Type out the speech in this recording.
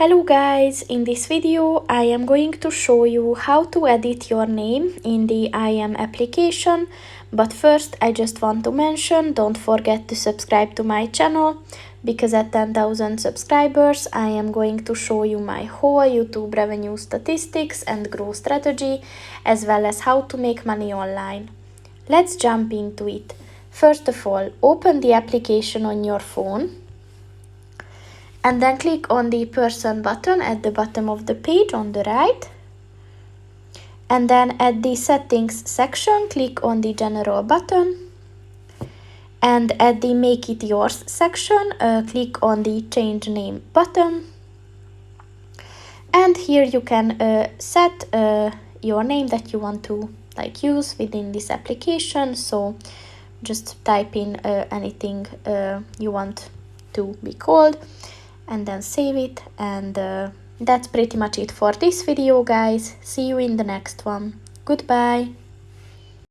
Hello guys, in this video I am going to show you how to edit your name in the IM application, but first I just want to mention, don't forget to subscribe to my channel, because at 10,000 subscribers I am going to show you my whole YouTube revenue statistics and growth strategy, as well as how to make money online. Let's jump into it. First of all, open the application on your phone. And then click on the person button at the bottom of the page on the right. And then at the settings section, click on the general button. And at the make it yours section, click on the change name button. And here you can set your name that you want to use within this application. So just type in anything you want to be called, and then save it, and that's pretty much it for this video, guys. See you in the next one. Goodbye.